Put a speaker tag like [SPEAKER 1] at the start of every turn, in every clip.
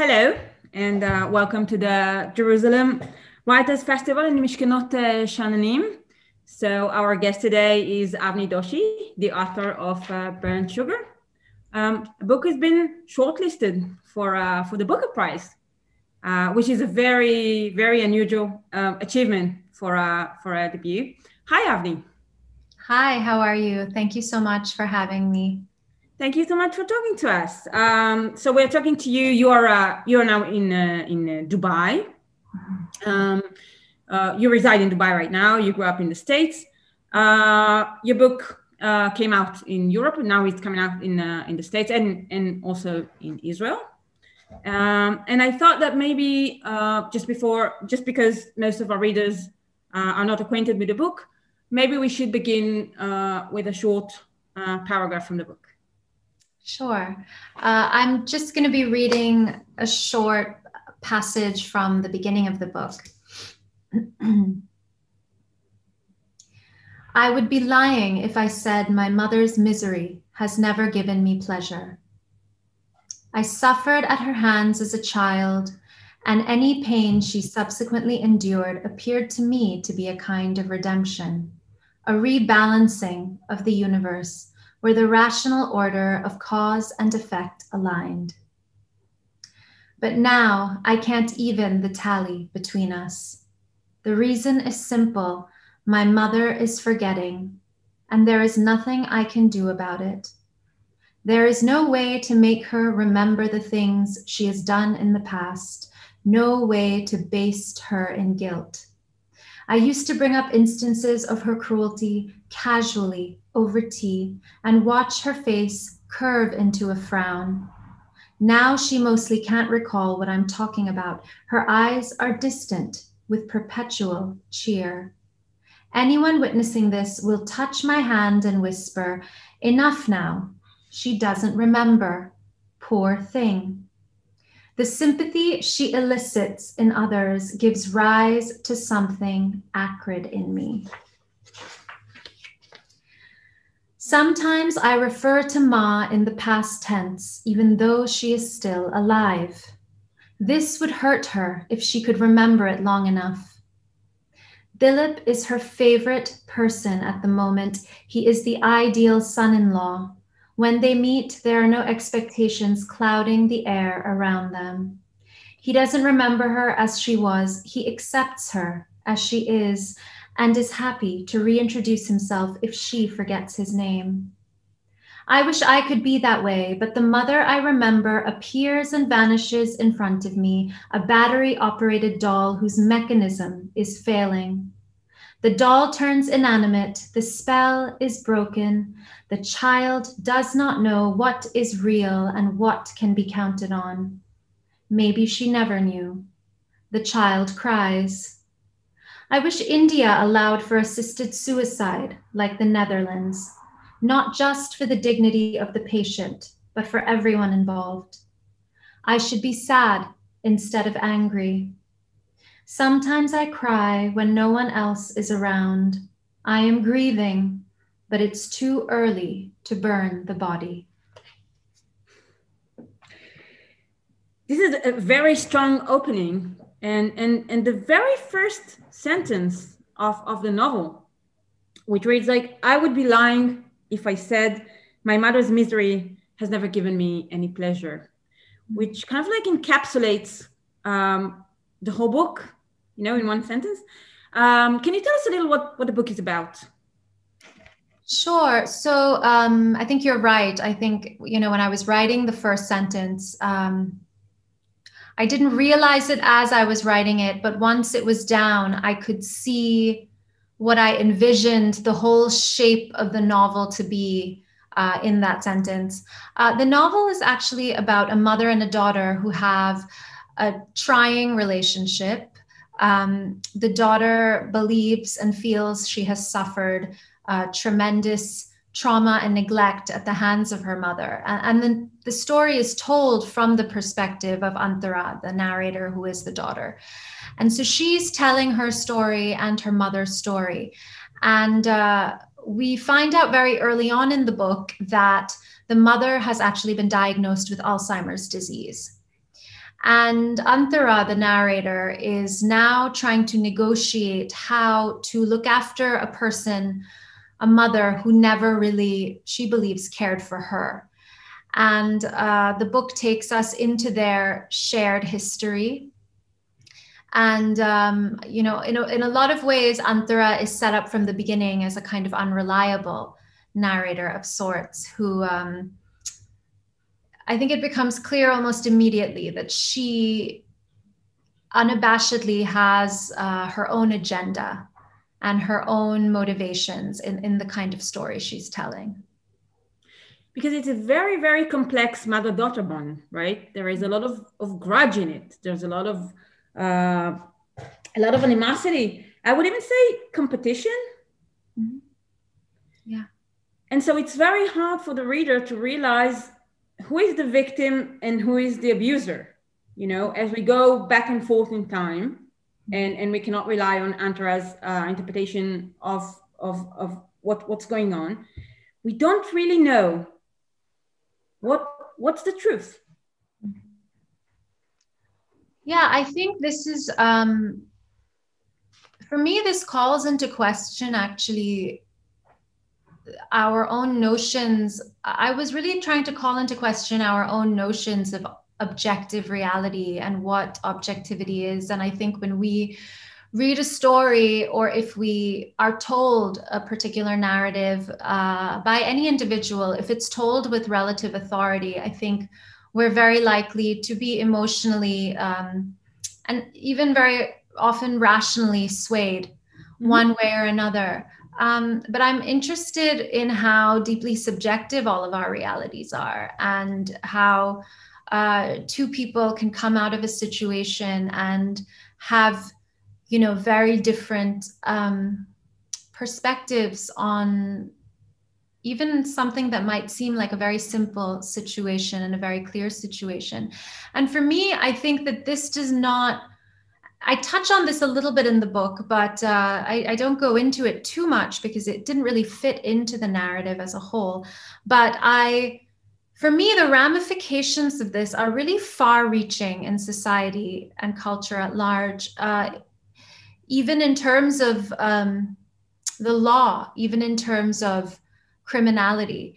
[SPEAKER 1] Hello, and welcome to the Jerusalem Writers Festival in Mishkenot Shananim. So our guest today is Avni Doshy, the author of Burnt Sugar. A book has been shortlisted for the Booker Prize, which is a very, very unusual achievement for a debut. Hi, Avni.
[SPEAKER 2] Hi, how are you? Thank you so much for having me.
[SPEAKER 1] Thank you so much for talking to us. So we're talking to you. You are now in Dubai. You reside in Dubai right now. You grew up in the States. Your book came out in Europe, and now it's coming out in the States and also in Israel. And I thought that maybe just because most of our readers are not acquainted with the book, maybe we should begin with a short paragraph from the book.
[SPEAKER 2] Sure. I'm just going to be reading a short passage from the beginning of the book. I would be lying if I said my mother's misery has never given me pleasure. I suffered at her hands as a child, and any pain she subsequently endured appeared to me to be a kind of redemption, a rebalancing of the universe, where the rational order of cause and effect aligned. But now I can't even the tally between us. The reason is simple. My mother is forgetting, and there is nothing I can do about it. There is no way to make her remember the things she has done in the past, no way to baste her in guilt. I used to bring up instances of her cruelty casually over tea and watch her face curve into a frown. Now she mostly can't recall what I'm talking about. Her eyes are distant with perpetual cheer. Anyone witnessing this will touch my hand and whisper, "Enough now. She doesn't remember. Poor thing." The sympathy she elicits in others gives rise to something acrid in me. Sometimes I refer to Ma in the past tense, even though she is still alive. This would hurt her if she could remember it long enough. Dilip is her favorite person at the moment. He is the ideal son-in-law. When they meet, there are no expectations clouding the air around them. He doesn't remember her as she was. He accepts her as she is and is happy to reintroduce himself if she forgets his name. I wish I could be that way, but the mother I remember appears and vanishes in front of me, a battery-operated doll whose mechanism is failing. The doll turns inanimate, the spell is broken, the child does not know what is real and what can be counted on. Maybe she never knew. The child cries. I wish India allowed for assisted suicide like the Netherlands, not just for the dignity of the patient, but for everyone involved. I should be sad instead of angry. Sometimes I cry when no one else is around. I am grieving, but it's too early to burn the body.
[SPEAKER 1] This is a very strong opening, and the very first sentence of the novel, which reads like, I would be lying if I said my mother's misery has never given me any pleasure, which kind of like encapsulates the whole book, in one sentence. Can you tell us a little what the book is about?
[SPEAKER 2] Sure. So I think you're right. I think, when I was writing the first sentence, I didn't realize it as I was writing it, but once it was down, I could see what I envisioned the whole shape of the novel to be in that sentence. The novel is actually about a mother and a daughter who have a trying relationship. The daughter believes and feels she has suffered tremendous trauma and neglect at the hands of her mother. And then the story is told from the perspective of Antara, the narrator who is the daughter. And so she's telling her story and her mother's story. And we find out very early on in the book that the mother has actually been diagnosed with Alzheimer's disease. And Antara, the narrator, is now trying to negotiate how to look after a person, a mother who never really, she believes, cared for her. And the book takes us into their shared history. And, you know, in a lot of ways, Antara is set up from the beginning as a kind of unreliable narrator of sorts who, I think it becomes clear almost immediately that she unabashedly has her own agenda and her own motivations in the kind of story she's telling.
[SPEAKER 1] Because it's a very, very complex mother-daughter bond, right? There is a lot of grudge in it. There's a lot of animosity. I would even say competition.
[SPEAKER 2] Mm-hmm. Yeah.
[SPEAKER 1] And so it's very hard for the reader to realize who is the victim and who is the abuser, you know, as we go back and forth in time, and we cannot rely on Antara's interpretation of what's going on. We don't really know what's the truth.
[SPEAKER 2] Yeah, I think this is, for me, this calls into question actually our own notions. I was really trying to call into question our own notions of objective reality and what objectivity is. And I think when we read a story, or if we are told a particular narrative by any individual, if it's told with relative authority, I think we're very likely to be emotionally and even very often rationally swayed one way or another. But I'm interested in how deeply subjective all of our realities are, and how two people can come out of a situation and have, you know, very different perspectives on even something that might seem like a very simple situation and a very clear situation. And for me, I think that this does not, I touch on this a little bit in the book, but I don't go into it too much because it didn't really fit into the narrative as a whole. But for me, the ramifications of this are really far-reaching in society and culture at large, even in terms of the law, even in terms of criminality.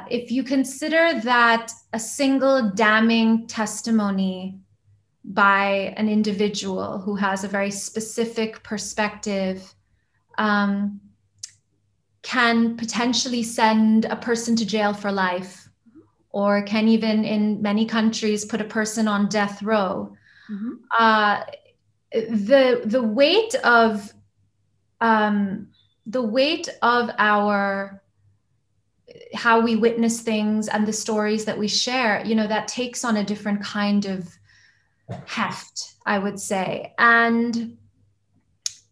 [SPEAKER 2] If you consider that a single damning testimony by an individual who has a very specific perspective can potentially send a person to jail for life, or can even in many countries put a person on death row. The weight of our how we witness things and the stories that we share, you know, that takes on a different kind of heft, I would say. And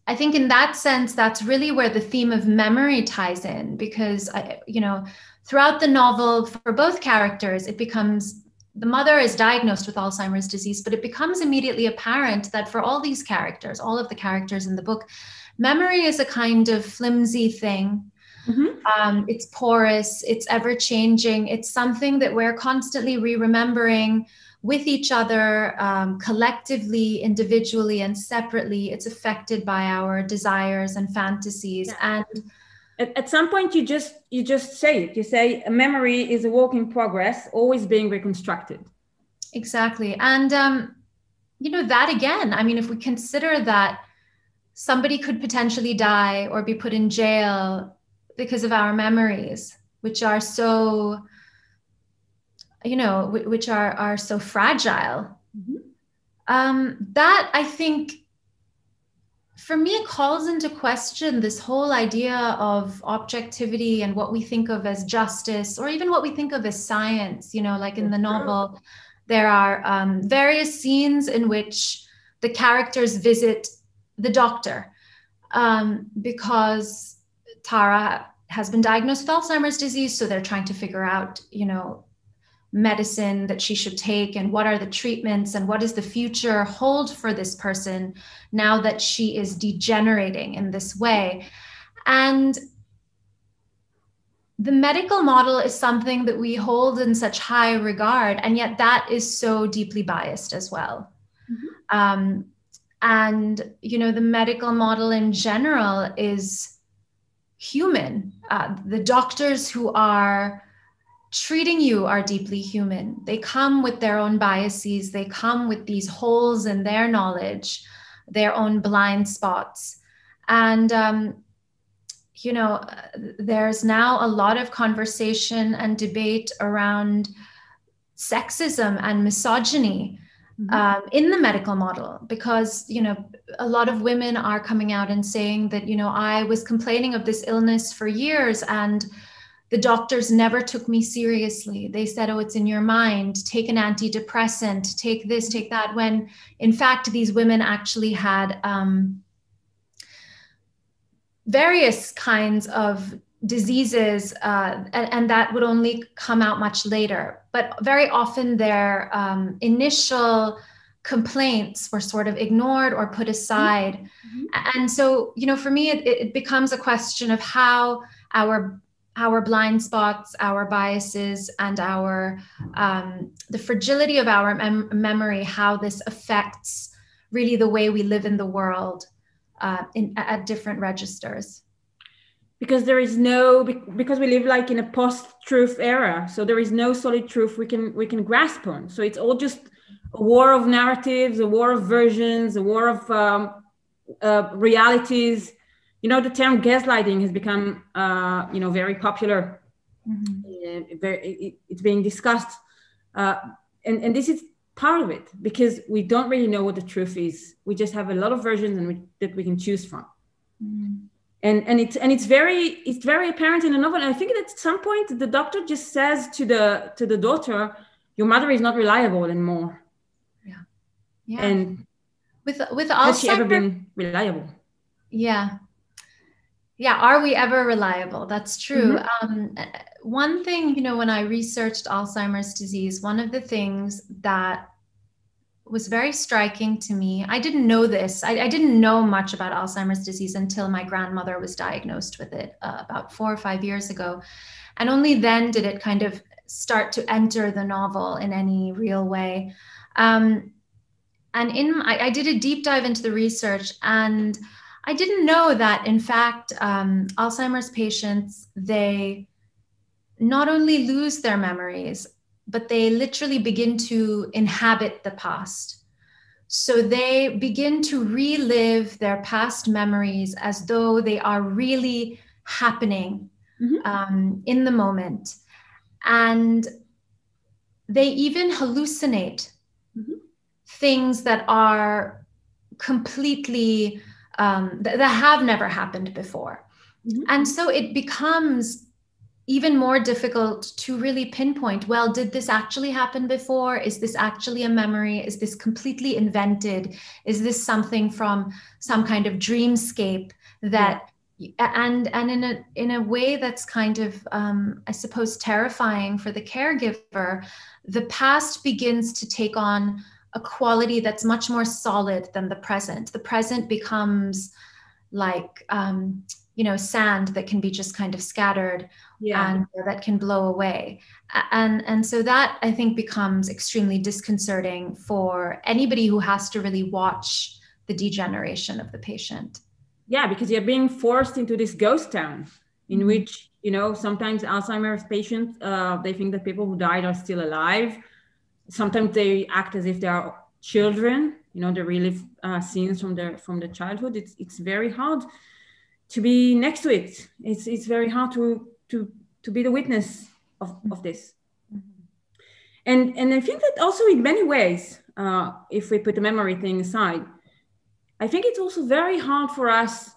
[SPEAKER 2] I think in that sense, that's really where the theme of memory ties in, because, you know, throughout the novel, for both characters, it becomes, the mother is diagnosed with Alzheimer's disease, but it becomes immediately apparent that for all these characters, all of the characters in the book, memory is a kind of flimsy thing. It's porous, it's ever-changing. It's something that we're constantly remembering with each other, collectively, individually, and separately. It's affected by our desires and fantasies. Yeah.
[SPEAKER 1] And at some point, you just say it. You say a memory is a work in progress, always being reconstructed.
[SPEAKER 2] Exactly. And, you know, that again, I mean, if we consider that somebody could potentially die or be put in jail because of our memories, which are so, you know, which are so fragile. That, I think, for me, calls into question this whole idea of objectivity and what we think of as justice, or even what we think of as science. You know, like in the novel, there are various scenes in which the characters visit the doctor because Tara has been diagnosed with Alzheimer's disease. So they're trying to figure out, you know, medicine that she should take, and what are the treatments, and what does the future hold for this person now that she is degenerating in this way. And the medical model is something that we hold in such high regard, and yet that is so deeply biased as well. And, you know, the medical model in general is human. The doctors who are treating you are deeply human. They come with their own biases. They come with these holes in their knowledge, their own blind spots. And, you know, there's now a lot of conversation and debate around sexism and misogyny in the medical model, because, you know, a lot of women are coming out and saying that, you know, I was complaining of this illness for years and the doctors never took me seriously. They said, oh, it's in your mind, take an antidepressant, take this, take that, when in fact, these women actually had various kinds of diseases, and that would only come out much later. But very often their initial complaints were sort of ignored or put aside. And so, you know, for me, it becomes a question of how our blind spots, our biases, and our the fragility of our memory, how this affects really the way we live in the world at different registers.
[SPEAKER 1] Because because we live like in a post-truth era, so there is no solid truth we can grasp on. So it's all just a war of narratives, a war of versions, a war of realities. You know, the term gaslighting has become, you know, very popular. It's being discussed, and this is part of it, because we don't really know what the truth is. We just have a lot of versions that we can choose from. And it's very apparent in the novel. And I think that at some point the doctor just says to the daughter, "Your mother is not reliable anymore."
[SPEAKER 2] Yeah. And with Alzheimer's,
[SPEAKER 1] has she ever been reliable?
[SPEAKER 2] Yeah. Are we ever reliable? That's true. One thing, you know, when I researched Alzheimer's disease, one of the things that was very striking to me, I didn't know this. I didn't know much about Alzheimer's disease until my grandmother was diagnosed with it about 4 or 5 years ago. And only then did it kind of start to enter the novel in any real way. And I did a deep dive into the research, and I didn't know that, in fact, Alzheimer's patients, they not only lose their memories, but they literally begin to inhabit the past. So they begin to relive their past memories as though they are really happening in the moment. And they even hallucinate things that are completely, that have never happened before. And so it becomes even more difficult to really pinpoint, well, did this actually happen before? Is this actually a memory? Is this completely invented? Is this something from some kind of dreamscape that, and in a way that's kind of, I suppose, terrifying for the caregiver, the past begins to take on a quality that's much more solid than the present. The present becomes like, you know, sand that can be just kind of scattered and that can blow away. And so that, I think, becomes extremely disconcerting for anybody who has to really watch the degeneration of the patient.
[SPEAKER 1] Yeah, because you're being forced into this ghost town in which, you know, sometimes Alzheimer's patients, they think that people who died are still alive. Sometimes they act as if they are children, you know, they relive scenes from the childhood. It's very hard to be next to it. It's very hard to be the witness of this. And I think that also in many ways, if we put the memory thing aside, I think it's also very hard for us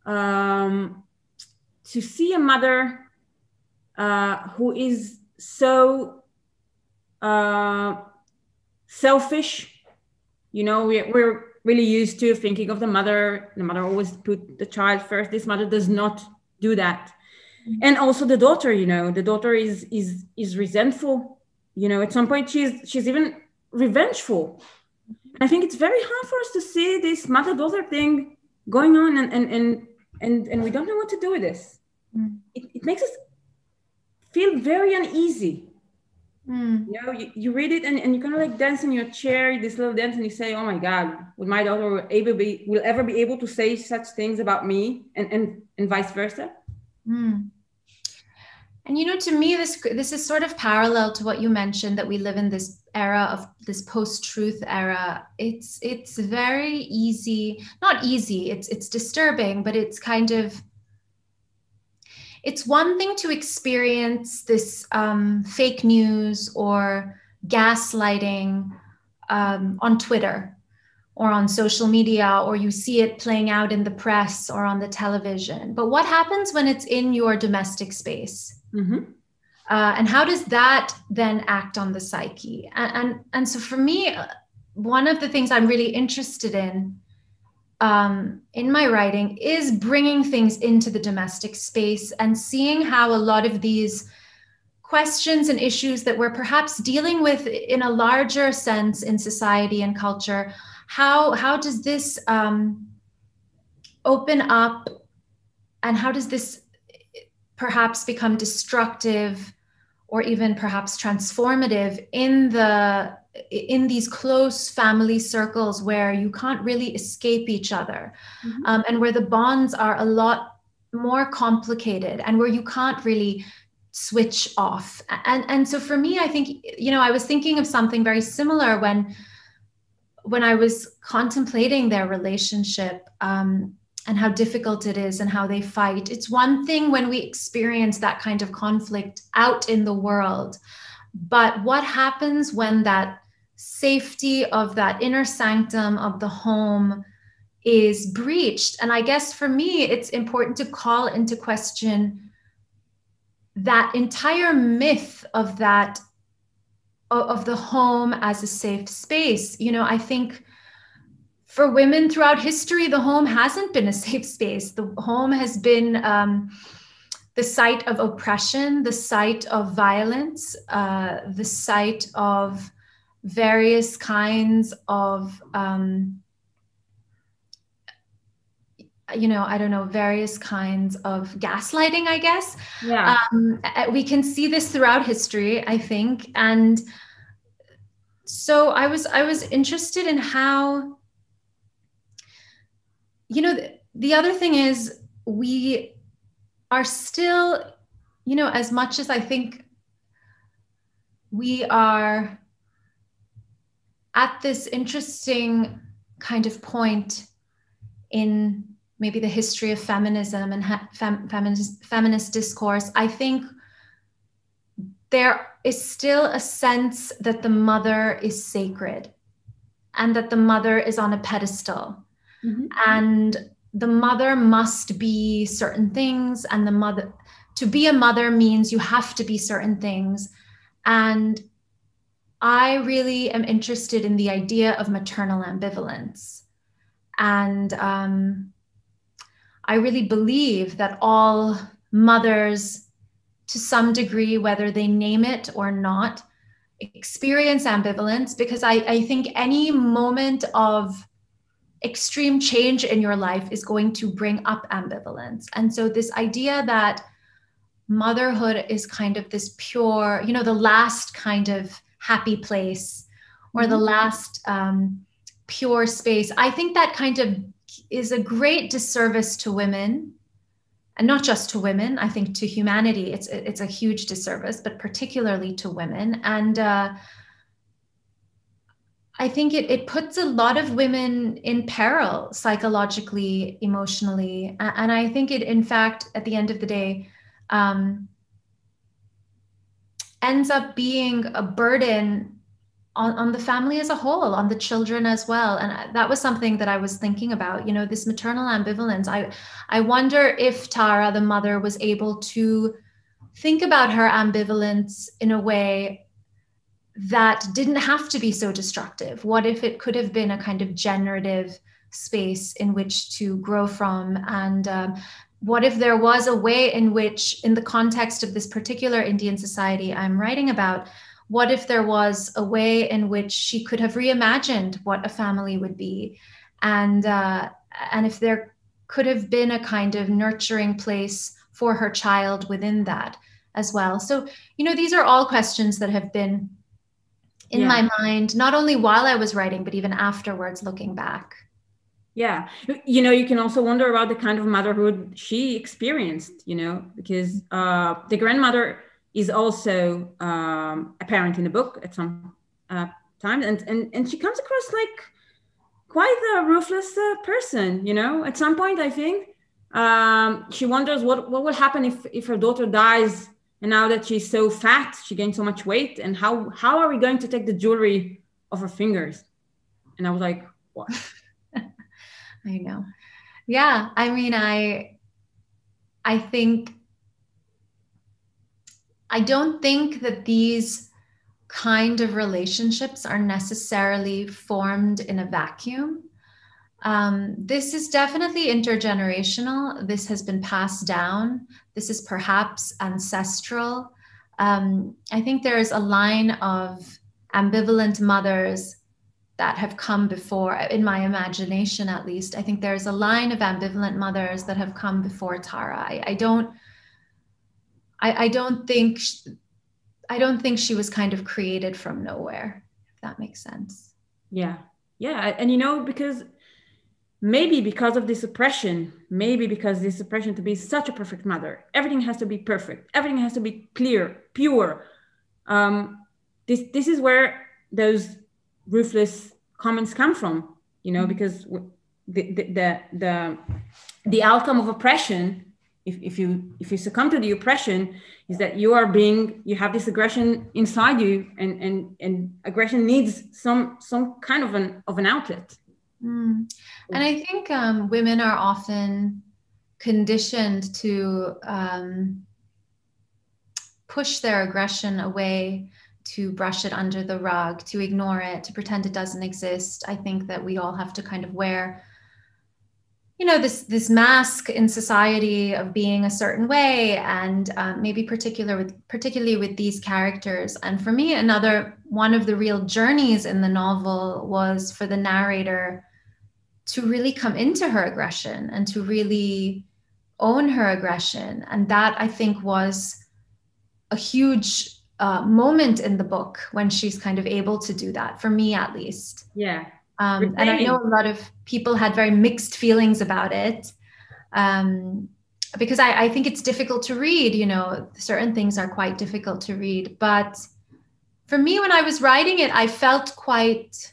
[SPEAKER 1] to see a mother who is so selfish. You know, we're really used to thinking of the mother. The mother always put the child first. This mother does not do that. And also the daughter, you know, the daughter is resentful. You know, at some point she's even revengeful. And I think it's very hard for us to see this mother-daughter thing going on, and we don't know what to do with this. It makes us feel very uneasy.
[SPEAKER 2] Mm.
[SPEAKER 1] You know, you read it and you kind of like dance in your chair, this little dance, and you say, oh my God, would my daughter will ever be able to say such things about me, and vice versa?
[SPEAKER 2] Mm. And you know, to me, this is sort of parallel to what you mentioned, that we live in this era of this post-truth era. It's very easy, not easy, it's disturbing, but it's kind of, it's one thing to experience this fake news or gaslighting on Twitter or on social media, or you see it playing out in the press or on the television. But what happens when it's in your domestic space?
[SPEAKER 1] Mm-hmm.
[SPEAKER 2] And how does that then act on the psyche? And so for me, one of the things I'm really interested in my writing is bringing things into the domestic space and seeing how a lot of these questions and issues that we're perhaps dealing with in a larger sense in society and culture, how does this open up, and how does this perhaps become destructive or even perhaps transformative in these close family circles where you can't really escape each other,
[SPEAKER 1] Mm-hmm.
[SPEAKER 2] and where the bonds are a lot more complicated and where you can't really switch off. And so for me, I think, you know, I was thinking of something very similar when I was contemplating their relationship, and how difficult it is and how they fight. It's one thing when we experience that kind of conflict out in the world, but what happens when that safety of that inner sanctum of the home is breached? And I guess for me, it's important to call into question that entire myth of that, of the home as a safe space. You know, I think for women throughout history, the home hasn't been a safe space. The home has been the site of oppression, the site of violence, the site of various kinds of, various kinds of gaslighting, I guess.
[SPEAKER 1] Yeah.
[SPEAKER 2] We can see this throughout history, I think. And so I was interested in how, you know, the other thing is we are still, you know, as much as I think we are at this interesting kind of point in maybe the history of feminism and feminist discourse, I think there is still a sense that the mother is sacred and that the mother is on a pedestal. Mm-hmm. And the mother must be certain things, and to be a mother means you have to be certain things. And I really am interested in the idea of maternal ambivalence. And I really believe that all mothers, to some degree, whether they name it or not, experience ambivalence, because I think any moment of extreme change in your life is going to bring up ambivalence. And so this idea that motherhood is kind of this pure, you know, the last kind of happy place, or the last pure space, I think that kind of is a great disservice to women, and not just to women. I think to humanity, it's a huge disservice, but particularly to women. And I think it puts a lot of women in peril psychologically, emotionally. And I think it, in fact, at the end of the day, ends up being a burden on the family as a whole, on the children as well. And that was something that I was thinking about, you know, this maternal ambivalence. I wonder if Tara, the mother, was able to think about her ambivalence in a way that didn't have to be so destructive. What if it could have been a kind of generative space in which to grow from? And what if there was a way in which, in the context of this particular Indian society I'm writing about, what if there was a way in which she could have reimagined what a family would be? And if there could have been a kind of nurturing place for her child within that. as well. So, these are all questions that have been in my mind, not only while I was writing, but even afterwards, looking back.
[SPEAKER 1] Yeah. You can also wonder about the kind of motherhood she experienced, because the grandmother is also a parent in the book at some time. And she comes across like quite a ruthless person, At some point, I think she wonders what will happen if her daughter dies. And now that she's so fat, she gained so much weight. And how are we going to take the jewelry off her fingers? And I was like, what?
[SPEAKER 2] I know. Yeah. I mean, I don't think that these kind of relationships are necessarily formed in a vacuum. This is definitely intergenerational. This has been passed down. This is perhaps ancestral. I think there is a line of ambivalent mothers that have come before, in my imagination at least. I think there's a line of ambivalent mothers that have come before Tara. I don't think she was kind of created from nowhere, if that makes sense.
[SPEAKER 1] Yeah. And because of this oppression, to be such a perfect mother, everything has to be perfect, everything has to be clear, pure. This is where those ruthless comments come from, because the outcome of oppression, if you succumb to the oppression, is that you have this aggression inside you, and aggression needs some kind of an outlet.
[SPEAKER 2] And I think women are often conditioned to push their aggression away, to brush it under the rug, to ignore it, to pretend it doesn't exist. I think that we all have to kind of wear, this mask in society of being a certain way, and maybe particularly with these characters. And for me, one of the real journeys in the novel was for the narrator to really come into her aggression and to really own her aggression. And that, I think, was a huge moment in the book when she's kind of able to do that, for me at least.
[SPEAKER 1] Yeah.
[SPEAKER 2] And I know a lot of people had very mixed feelings about it, because I think it's difficult to read. Certain things are quite difficult to read. But for me, when I was writing it, I felt quite...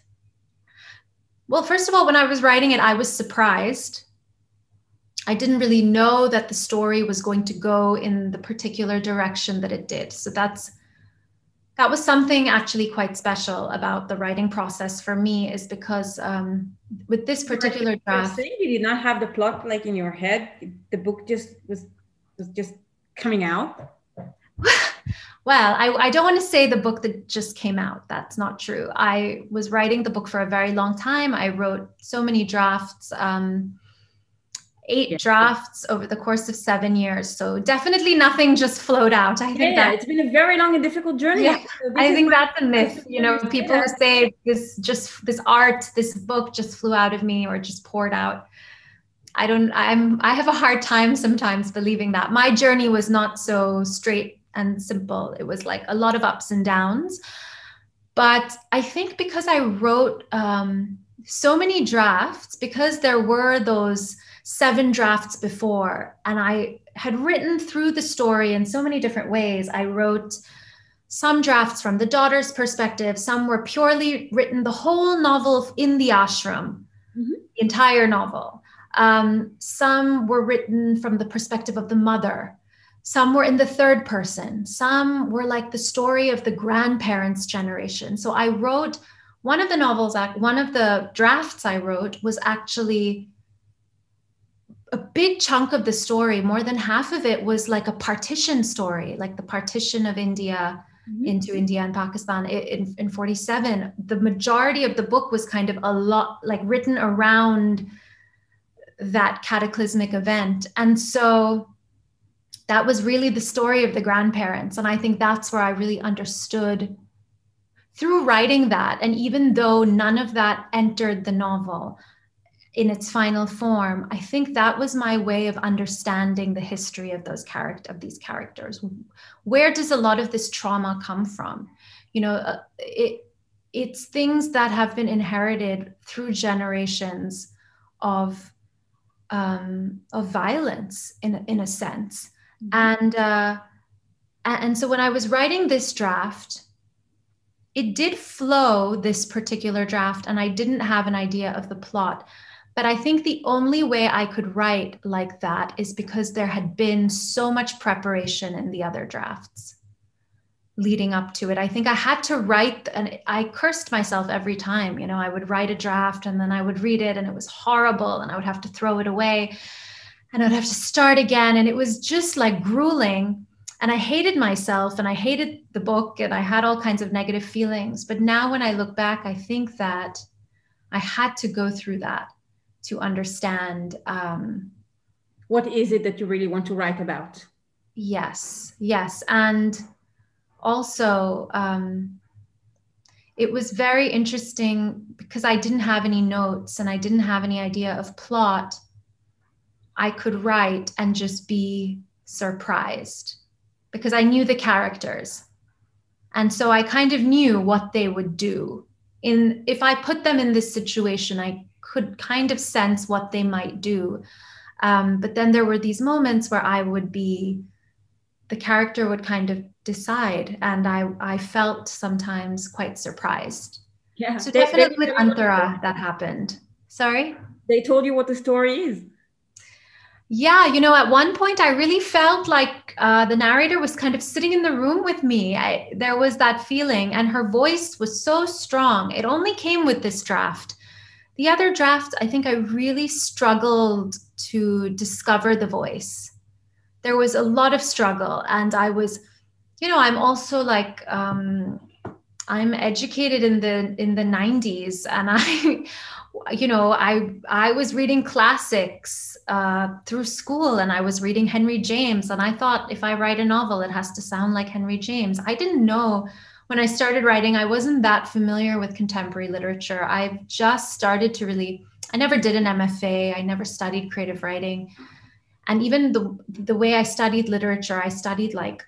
[SPEAKER 2] Well, first of all, when I was writing it, I was surprised. I didn't really know that the story was going to go in the particular direction that it did. So that was something actually quite special about the writing process for me, is because with this particular draft...
[SPEAKER 1] You did not have the plot like in your head. The book just was just coming out.
[SPEAKER 2] Well, I don't want to say the book that just came out. That's not true. I was writing the book for a very long time. I wrote so many drafts, 8 drafts over the course of 7 years. So definitely nothing just flowed out. I think
[SPEAKER 1] it's been a very long and difficult journey.
[SPEAKER 2] Yeah, so I think that's a myth. People who say this book just flew out of me or just poured out. I have a hard time sometimes believing that. My journey was not so straight and simple. It was like a lot of ups and downs. But I think because I wrote so many drafts, because there were those 7 drafts before, and I had written through the story in so many different ways. I wrote some drafts from the daughter's perspective. Some were purely written, the whole novel in the ashram, the entire novel. Some were written from the perspective of the mother. Some were in the third person. Some were like the story of the grandparents' generation. So I wrote one of the drafts I wrote was actually a big chunk of the story. More than half of it was like a partition story, like the partition of India into India and Pakistan in 47. The majority of the book was kind of a lot like written around that cataclysmic event. And so that was really the story of the grandparents. And I think that's where I really understood through writing that. And even though none of that entered the novel, in its final form, I think that was my way of understanding the history of these characters. Where does a lot of this trauma come from? You know, it's things that have been inherited through generations of violence, in a sense. Mm-hmm. And so when I was writing this draft, it did flow, this particular draft, and I didn't have an idea of the plot. But I think the only way I could write like that is because there had been so much preparation in the other drafts leading up to it. I think I had to write, and I cursed myself every time. You know, I would write a draft and then I would read it and it was horrible and I would have to throw it away and I'd have to start again. And it was just like grueling. And I hated myself and I hated the book and I had all kinds of negative feelings. But now when I look back, I think that I had to go through that to understand.
[SPEAKER 1] What is it that you really want to write about?
[SPEAKER 2] Yes. And also, it was very interesting because I didn't have any notes and I didn't have any idea of plot. I could write and just be surprised because I knew the characters. And so I kind of knew what they would do. If I put them in this situation, I could kind of sense what they might do. But then there were these moments where the character would kind of decide. And I felt sometimes quite surprised.
[SPEAKER 1] Yeah.
[SPEAKER 2] So definitely with Antara, that happened. Sorry?
[SPEAKER 1] They told you what the story is.
[SPEAKER 2] Yeah, you know, at one point I really felt like the narrator was kind of sitting in the room with me. There was that feeling, and her voice was so strong. It only came with this draft. The other draft, I think I really struggled to discover the voice. There was a lot of struggle, and I was, you know, I'm also like, I'm educated in the 90s, and I was reading classics through school, and I was reading Henry James, and I thought if I write a novel, it has to sound like Henry James. I didn't know when I started writing, I wasn't that familiar with contemporary literature. I've just started to I never did an MFA. I never studied creative writing. And even the way I studied literature, I studied like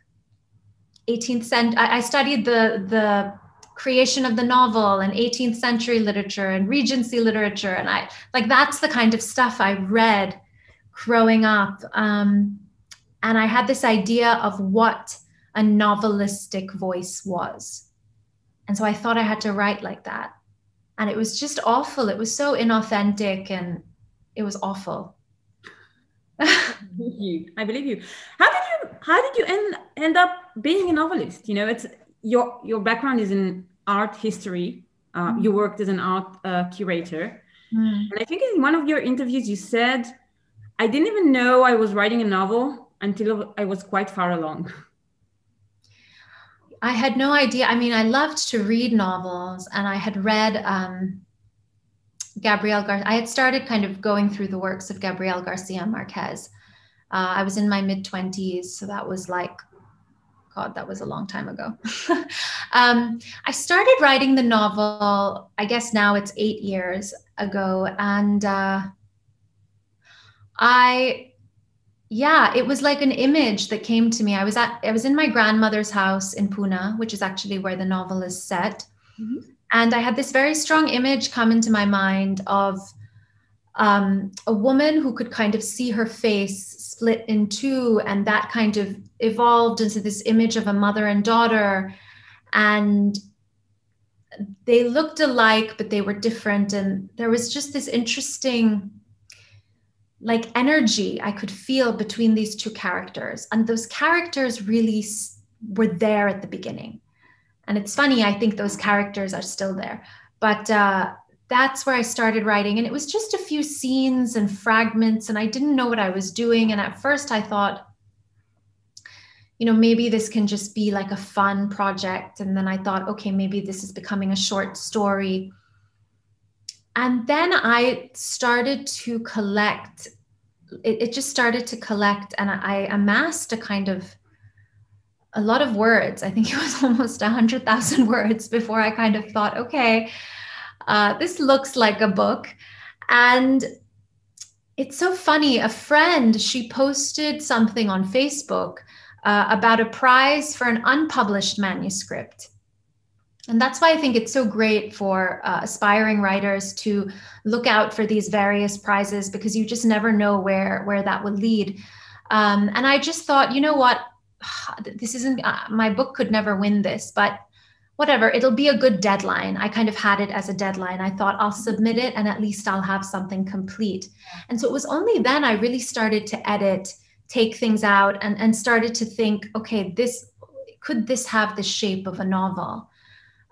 [SPEAKER 2] 18th century, I studied the creation of the novel and 18th century literature and Regency literature. And that's the kind of stuff I read growing up. And I had this idea of what a novelistic voice was. And so I thought I had to write like that. And it was just awful. It was so inauthentic and it was awful.
[SPEAKER 1] I believe you. How did you end up being a novelist? You know, it's your background is in art history. You worked as an art curator. And I think in one of your interviews you said, I didn't even know I was writing a novel until I was quite far along.
[SPEAKER 2] I had no idea. I mean, I loved to read novels, and I had read I had started kind of going through the works of Gabriel Garcia Marquez. I was in my mid-20s, so that was like, God, that was a long time ago. I started writing the novel, I guess now it's 8 years ago, and it was like an image that came to me. I was in my grandmother's house in Pune, which is actually where the novel is set. Mm-hmm. And I had this very strong image come into my mind of a woman who could kind of see her face split in two, and that kind of evolved into this image of a mother and daughter. And they looked alike, but they were different. And there was just this interesting energy I could feel between these two characters. And those characters really were there at the beginning. And it's funny, I think those characters are still there. But that's where I started writing. And it was just a few scenes and fragments, and I didn't know what I was doing. And at first I thought, you know, maybe this can just be like a fun project. And then I thought, okay, maybe this is becoming a short story. And then I started to collect, it just started to collect, and I amassed a lot of words. I think it was almost 100,000 words before I kind of thought, okay, this looks like a book. And it's so funny. A friend, she posted something on Facebook about a prize for an unpublished manuscript. And that's why I think it's so great for aspiring writers to look out for these various prizes, because you just never know where that would lead. And I just thought, you know what, this isn't, my book could never win this, but whatever, it'll be a good deadline. I kind of had it as a deadline. I thought I'll submit it and at least I'll have something complete. And so it was only then I really started to edit, take things out, and started to think, okay, could this have the shape of a novel?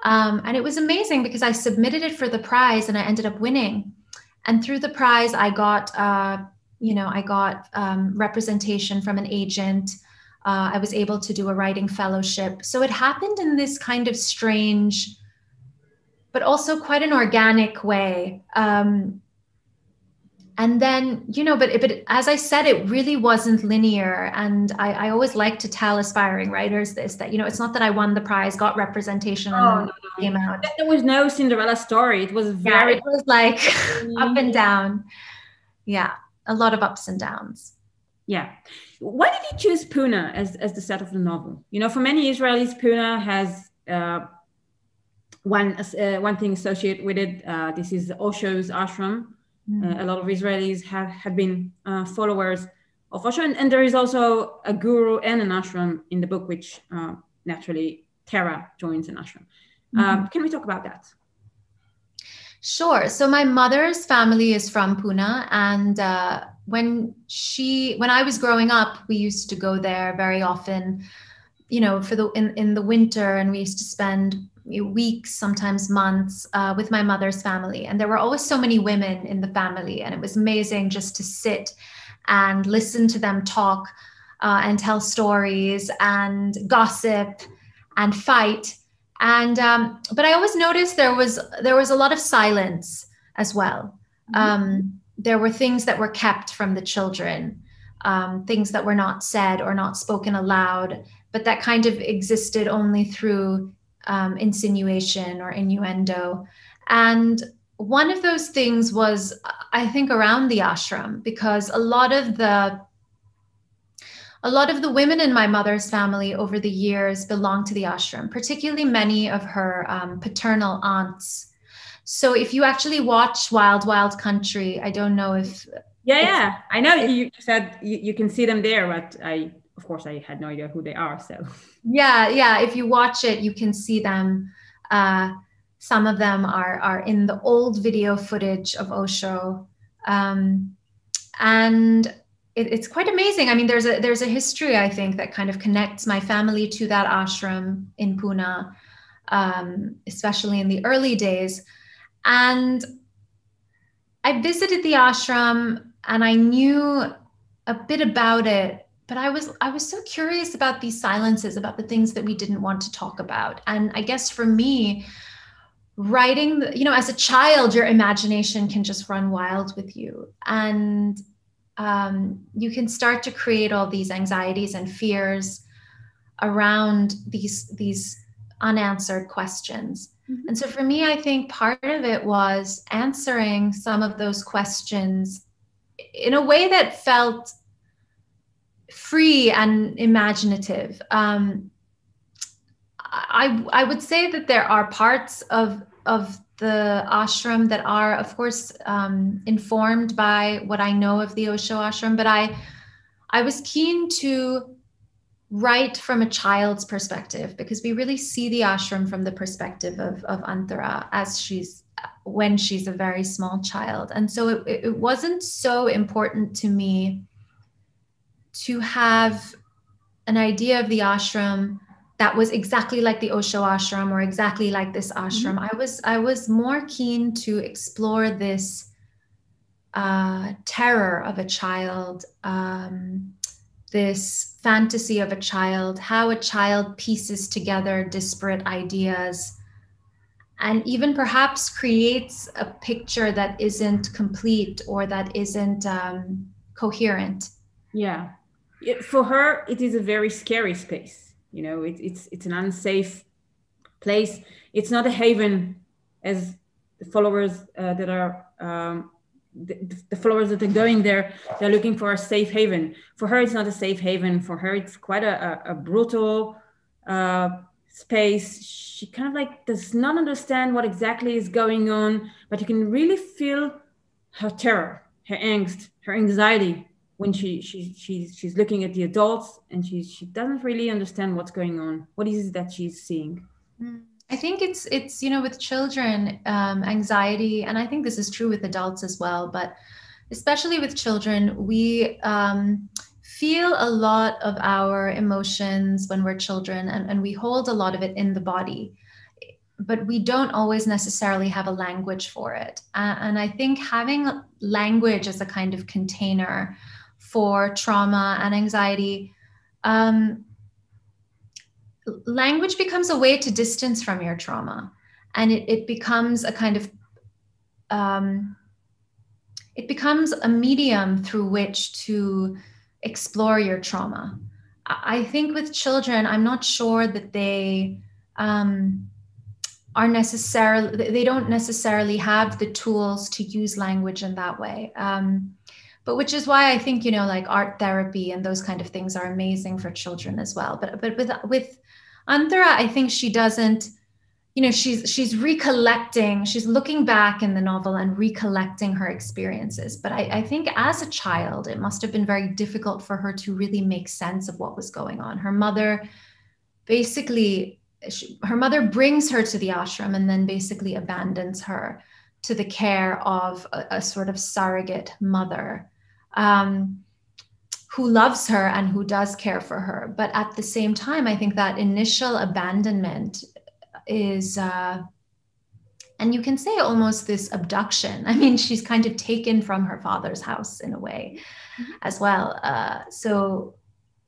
[SPEAKER 2] And it was amazing because I submitted it for the prize and I ended up winning. And through the prize, I got, representation from an agent. I was able to do a writing fellowship. So it happened in this kind of strange, but also quite an organic way. And then, but as I said, it really wasn't linear. And I always like to tell aspiring writers this, that, it's not that I won the prize, got representation, and then came out.
[SPEAKER 1] There was no Cinderella story. It was
[SPEAKER 2] it was like up and down. Yeah, a lot of ups and downs.
[SPEAKER 1] Yeah. Why did you choose Pune as the set of the novel? For many Israelis, Pune has one thing associated with it. This is Osho's ashram. A lot of Israelis have been followers of Osho, and there is also a guru and an ashram in the book, which naturally Tara joins an ashram. Can we talk about that?
[SPEAKER 2] Sure. So my mother's family is from Pune, and when I was growing up, we used to go there very often, in the winter, and we used to spend weeks, sometimes months, with my mother's family. And there were always so many women in the family, and it was amazing just to sit and listen to them talk and tell stories and gossip and fight. And but I always noticed there was a lot of silence as well. There were things that were kept from the children, things that were not said or not spoken aloud, but that kind of existed only through insinuation or innuendo. And one of those things was, I think, around the ashram, because a lot of the women in my mother's family over the years belonged to the ashram, particularly many of her paternal aunts. So if you actually watch Wild Wild Country, I don't know if...
[SPEAKER 1] Yeah. I know you said you can see them there, but of course, I had no idea who they are. So
[SPEAKER 2] yeah. If you watch it, you can see them. Some of them are in the old video footage of Osho, and it's quite amazing. I mean, there's a history, I think, that kind of connects my family to that ashram in Pune, especially in the early days. And I visited the ashram, and I knew a bit about it. But I was so curious about these silences, about the things that we didn't want to talk about. And I guess for me, writing, as a child, your imagination can just run wild with you. And you can start to create all these anxieties and fears around these unanswered questions. And so for me, I think part of it was answering some of those questions in a way that felt free and imaginative. I would say that there are parts of the ashram that are, of course, informed by what I know of the Osho ashram, but I was keen to write from a child's perspective, because we really see the ashram from the perspective of Antara when she's a very small child. And so it wasn't so important to me to have an idea of the ashram that was exactly like the Osho ashram or exactly like this ashram. I was more keen to explore this terror of a child, this fantasy of a child, how a child pieces together disparate ideas, and even perhaps creates a picture that isn't complete or that isn't coherent.
[SPEAKER 1] Yeah. For her, it is a very scary space. It's an unsafe place. It's not a haven, as the followers that are the followers that are going there, they're looking for a safe haven. For her, it's not a safe haven. For her, it's quite a brutal space. She kind of like does not understand what exactly is going on, but you can really feel her terror, her angst, her anxiety when she's looking at the adults, and she doesn't really understand what's going on. What is it that she's seeing?
[SPEAKER 2] I think it's with children, anxiety, and I think this is true with adults as well, but especially with children, we feel a lot of our emotions when we're children, and we hold a lot of it in the body, but we don't always necessarily have a language for it. And I think having language as a kind of container for trauma and anxiety, language becomes a way to distance from your trauma, and it becomes a kind of it becomes a medium through which to explore your trauma. I think with children, I'm not sure that they they don't necessarily have the tools to use language in that way. But which is why I think, like art therapy and those kind of things are amazing for children as well. But with Antara, I think she doesn't, she's recollecting, she's looking back in the novel and recollecting her experiences. But I think as a child, it must have been very difficult for her to really make sense of what was going on. Her mother brings her to the ashram and then basically abandons her to the care of a sort of surrogate mother who loves her and who does care for her. But at the same time, I think that initial abandonment is, and you can say almost this abduction. I mean, she's kind of taken from her father's house in a way as well. So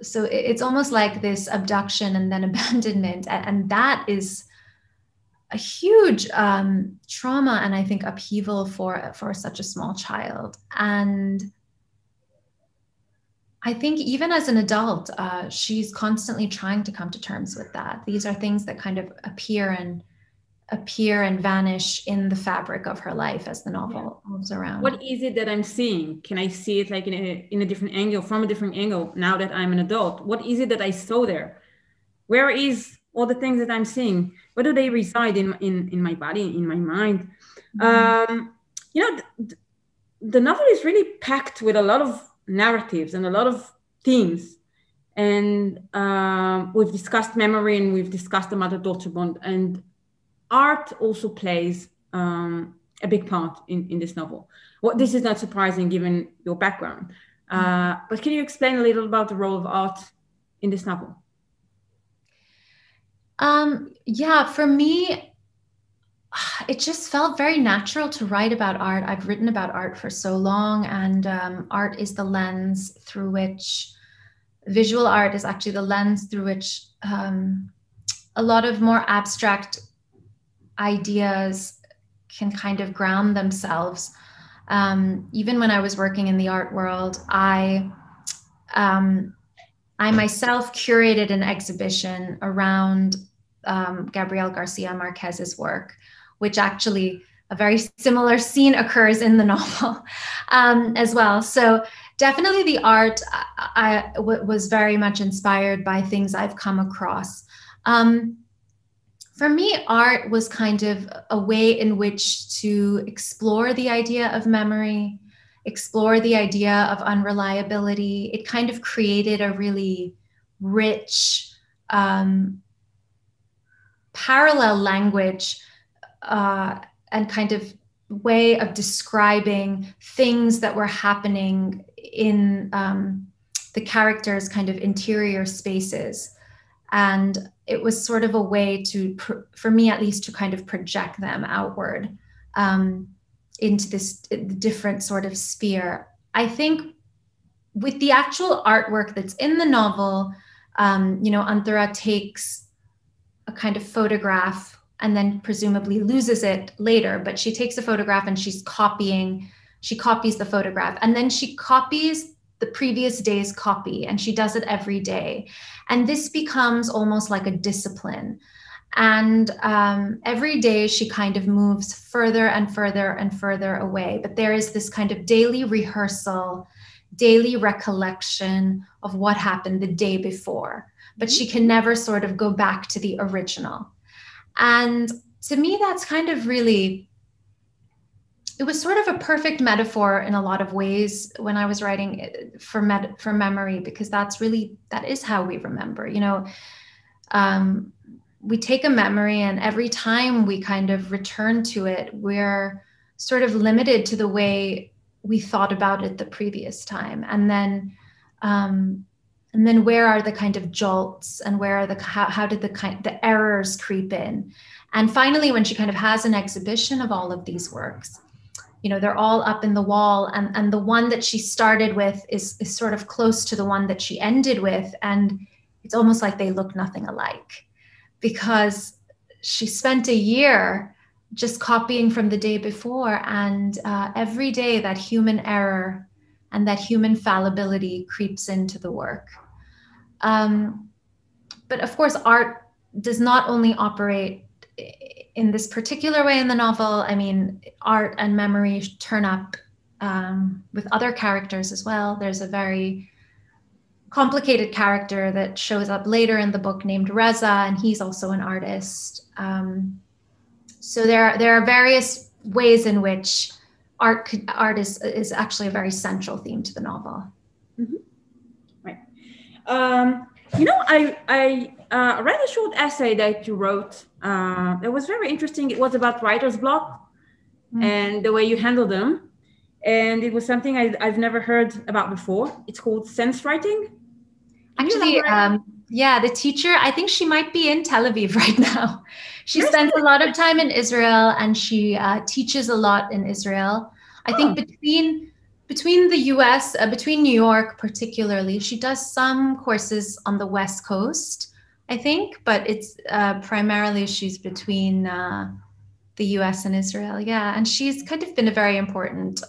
[SPEAKER 2] it's almost like this abduction and then abandonment. And that is a huge trauma and I think upheaval for such a small child. And I think even as an adult, she's constantly trying to come to terms with that. These are things that kind of appear and vanish in the fabric of her life as the novel moves around.
[SPEAKER 1] What is it that I'm seeing? Can I see it like in a different angle, from a different angle now that I'm an adult? What is it that I saw there? Where is all the things that I'm seeing? Where do they reside in my body, in my mind? Mm-hmm. The novel is really packed with a lot of narratives and a lot of themes. And we've discussed memory and we've discussed the mother-daughter bond, and art also plays a big part in this novel. Well, this is not surprising given your background. But can you explain a little about the role of art in this novel?
[SPEAKER 2] For me, it just felt very natural to write about art. I've written about art for so long, and art is the lens through which, visual art is actually the lens through which a lot of more abstract ideas can kind of ground themselves. Even when I was working in the art world, I myself curated an exhibition around Gabriel Garcia Marquez's work, which actually a very similar scene occurs in the novel as well. So definitely the art was very much inspired by things I've come across. For me, art was kind of a way in which to explore the idea of memory, explore the idea of unreliability. It kind of created a really rich parallel language and kind of way of describing things that were happening in the characters' kind of interior spaces. And it was sort of a way to, for me at least, to kind of project them outward into this different sort of sphere. I think with the actual artwork that's in the novel, Antara takes a kind of photograph and then presumably loses it later, but she takes a photograph and she copies the photograph, and then she copies the previous day's copy, and she does it every day. And this becomes almost like a discipline. And every day she kind of moves further and further and further away. But there is this kind of daily rehearsal, daily recollection of what happened the day before. But she can never sort of go back to the original. And to me, that's kind of really, it was sort of a perfect metaphor in a lot of ways when I was writing for memory, because that is how we remember, you know. We take a memory, and every time we kind of return to it, we're sort of limited to the way we thought about it the previous time. And then where are the kind of jolts, and where are how did the errors creep in? And finally, when she kind of has an exhibition of all of these works, you know, they're all up in the wall, and the one that she started with is sort of close to the one that she ended with. And it's almost like they look nothing alike, because she spent a year just copying from the day before. And every day that human error and that human fallibility creeps into the work. But of course, art does not only operate in this particular way in the novel. I mean, art and memory turn up with other characters as well. There's a very complicated character that shows up later in the book named Reza, and he's also an artist. So there are various ways in which art is actually a very central theme to the novel.
[SPEAKER 1] Mm-hmm. Right. You know, I read a short essay that you wrote. It was very interesting. It was about writer's block and the way you handle them. And it was something I've never heard about before. It's called sense writing.
[SPEAKER 2] Actually, yeah, the teacher, I think she might be in Tel Aviv right now. She spends a lot of time in Israel, and she teaches a lot in Israel. I think between the US, between New York particularly, she does some courses on the West Coast, I think, but it's primarily she's between the US and Israel. Yeah, and she's kind of been a very important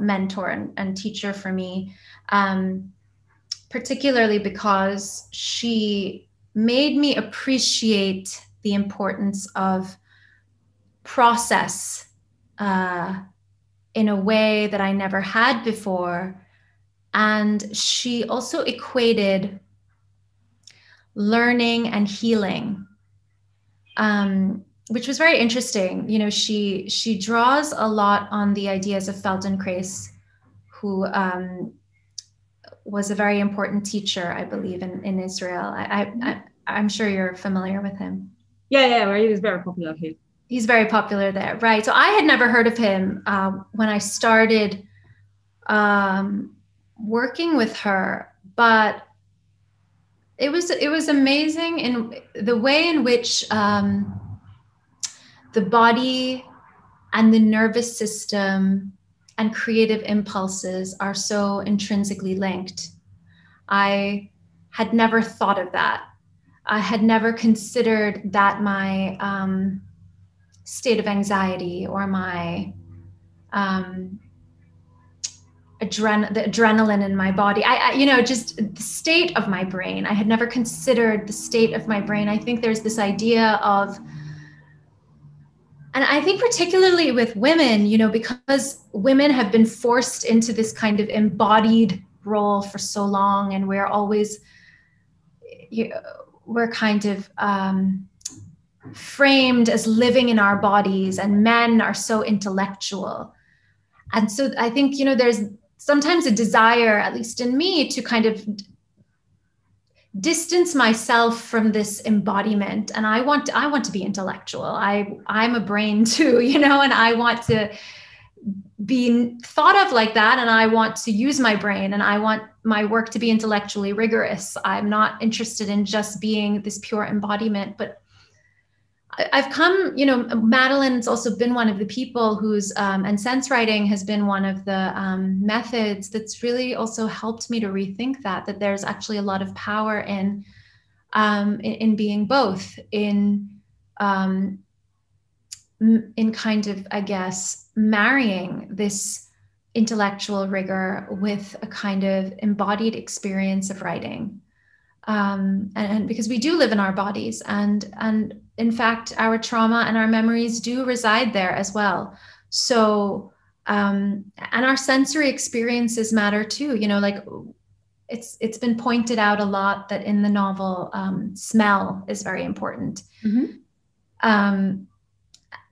[SPEAKER 2] mentor and teacher for me. Particularly because she made me appreciate the importance of process in a way that I never had before. And she also equated learning and healing, which was very interesting. You know, she draws a lot on the ideas of Feldenkrais, who was a very important teacher, I believe, in Israel. I'm sure you're familiar with him.
[SPEAKER 1] Yeah, he was very popular here.
[SPEAKER 2] He's very popular there, right? So I had never heard of him when I started working with her, but it was amazing in the way in which the body and the nervous system and creative impulses are so intrinsically linked. I had never thought of that. I had never considered that my state of anxiety or my the adrenaline in my body, just the state of my brain. I had never considered the state of my brain. I think there's this idea of, and I think particularly with women, you know, because women have been forced into this kind of embodied role for so long, and we're always, we're kind of framed as living in our bodies, and men are so intellectual. And so I think, you know, there's sometimes a desire, at least in me, to kind of distance myself from this embodiment. And I want to be intellectual. I'm a brain too, you know, and I want to be thought of like that. And I want to use my brain, and I want my work to be intellectually rigorous. I'm not interested in just being this pure embodiment. But I've come, you know, Madeline's also been one of the people who's, and sense writing has been one of the methods that's really also helped me to rethink that there's actually a lot of power in being both, in kind of, I guess, marrying this intellectual rigor with a kind of embodied experience of writing. And because we do live in our bodies, and in fact, our trauma and our memories do reside there as well. So, and our sensory experiences matter too. You know, like it's been pointed out a lot that in the novel, smell is very important.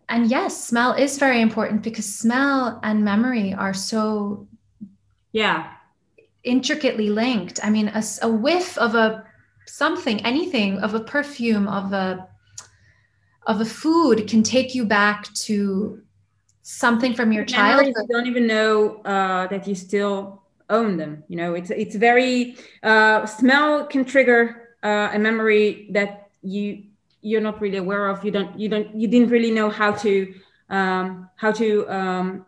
[SPEAKER 2] And yes, smell is very important because smell and memory are so intricately linked. I mean, a whiff of anything, of a perfume, of a food can take you back to something from your childhood.
[SPEAKER 1] You don't even know that you still own them. You know, it's very smell can trigger a memory that you're not really aware of. You didn't really know how to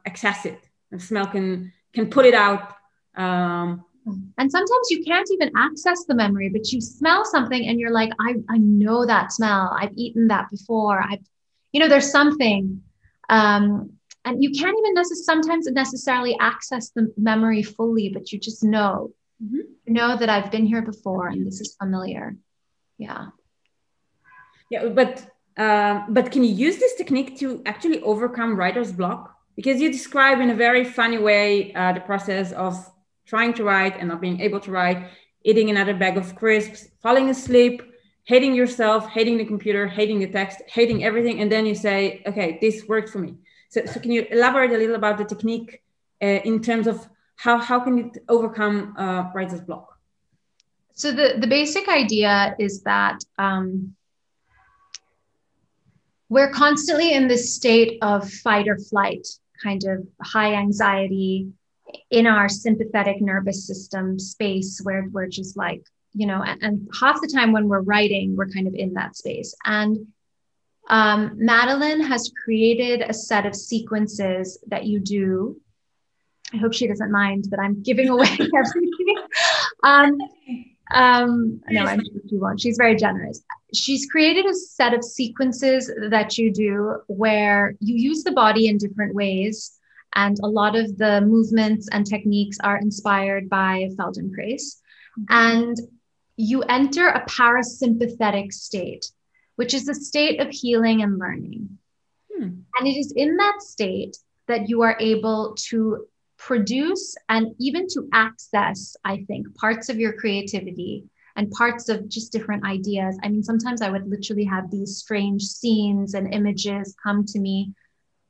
[SPEAKER 1] access it. The smell can pull it out.
[SPEAKER 2] And sometimes you can't even access the memory, but you smell something and you're like, I know that smell. I've eaten that before. There's something. And you can't even sometimes necessarily access the memory fully, but you just know, that I've been here before and this is familiar. Yeah.
[SPEAKER 1] Yeah, but can you use this technique to actually overcome writer's block? Because you describe in a very funny way the process of trying to write and not being able to write, eating another bag of crisps, falling asleep, hating yourself, hating the computer, hating the text, hating everything. And then you say, okay, this worked for me. So can you elaborate a little about the technique in terms of how can it overcome writer's block?
[SPEAKER 2] So the basic idea is that we're constantly in this state of fight or flight, kind of high anxiety, in our sympathetic nervous system space where we're just like, and half the time when we're writing, we're kind of in that space. And Madeline has created a set of sequences that you do. I hope she doesn't mind that I'm giving away everything. No, I'm sure she won't. She's very generous. She's created a set of sequences that you do where you use the body in different ways. And a lot of the movements and techniques are inspired by Feldenkrais. And you enter a parasympathetic state, which is a state of healing and learning. And it is in that state that you are able to produce and even to access, I think, parts of your creativity and parts of just different ideas. I mean, sometimes I would literally have these strange scenes and images come to me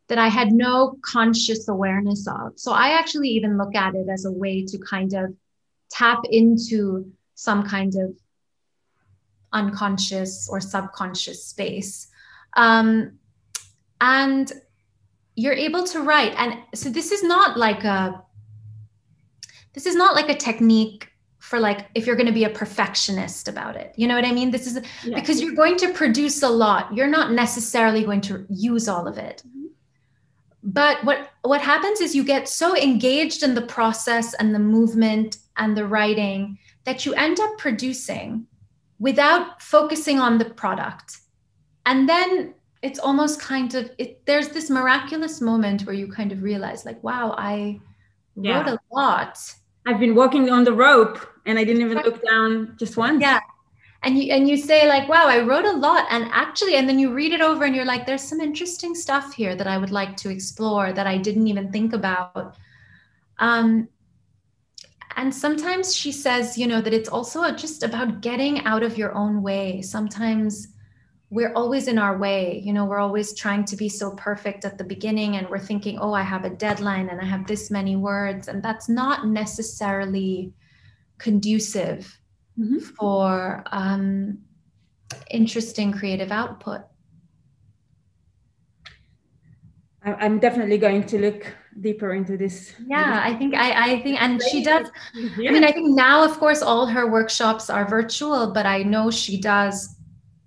[SPEAKER 2] that I had no conscious awareness of. So I actually even look at it as a way to kind of tap into some kind of unconscious or subconscious space. And you're able to write. And so this is not like a technique for like, if you're going to be a perfectionist about it, you know what I mean? This is because you're going to produce a lot. You're not necessarily going to use all of it. But what happens is you get so engaged in the process and the movement and the writing that you end up producing without focusing on the product. And then it's almost kind of, there's this miraculous moment where you kind of realize like, wow, I wrote a lot.
[SPEAKER 1] I've been walking on the rope and I didn't even look down just once.
[SPEAKER 2] Yeah. And you say like, wow, I wrote a lot. And then you read it over and you're like, there's some interesting stuff here that I would like to explore that I didn't even think about. And sometimes she says, that it's also just about getting out of your own way. Sometimes we're always in our way. We're always trying to be so perfect at the beginning and we're thinking, oh, I have a deadline and I have this many words. And that's not necessarily conducive for interesting creative output.
[SPEAKER 1] I'm definitely going to look deeper into this.
[SPEAKER 2] Yeah, I think, and she does. I mean, I think now, of course, all her workshops are virtual, but I know she does,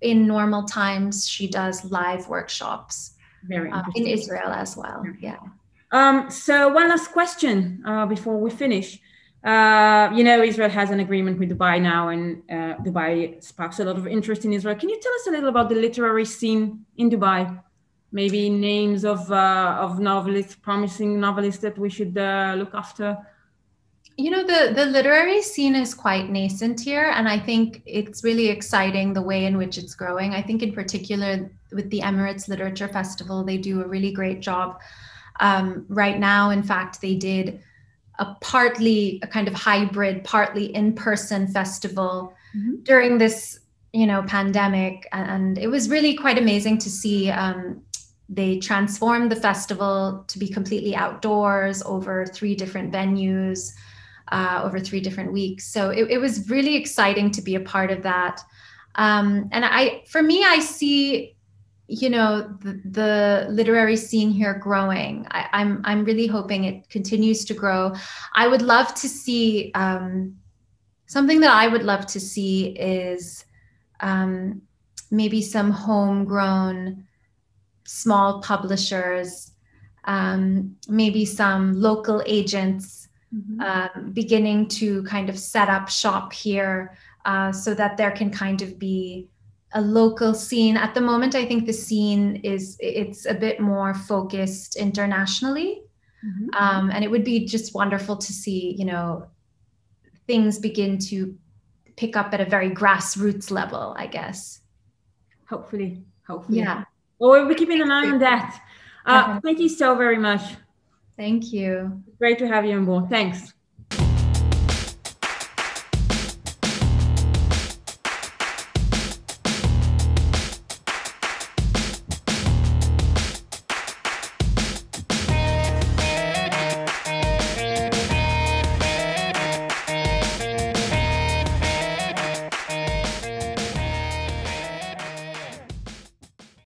[SPEAKER 2] in normal times, she does live workshops in Israel as well. Yeah.
[SPEAKER 1] So one last question before we finish. Israel has an agreement with Dubai now, and Dubai sparks a lot of interest in Israel. Can you tell us a little about the literary scene in Dubai? Maybe names of novelists, promising novelists that we should look after?
[SPEAKER 2] You know, the literary scene is quite nascent here, and I think it's really exciting the way in which it's growing. I think in particular with the Emirates Literature Festival, they do a really great job. Right now, in fact, they did a kind of hybrid, partly in-person festival during this, pandemic. And it was really quite amazing to see. They transformed the festival to be completely outdoors over 3 different venues, over 3 different weeks. So it was really exciting to be a part of that. And for me, I see, the literary scene here growing. I'm really hoping it continues to grow. I would love to see, something that I would love to see is maybe some homegrown small publishers, maybe some local agents beginning to kind of set up shop here, so that there can kind of be a local scene. At the moment, I think the scene it's a bit more focused internationally. And it would be just wonderful to see, things begin to pick up at a very grassroots level, I guess.
[SPEAKER 1] Hopefully.
[SPEAKER 2] Yeah.
[SPEAKER 1] Well, we're keeping an eye on that. Thank you so very much.
[SPEAKER 2] Thank you.
[SPEAKER 1] Great to have you on board. Thanks.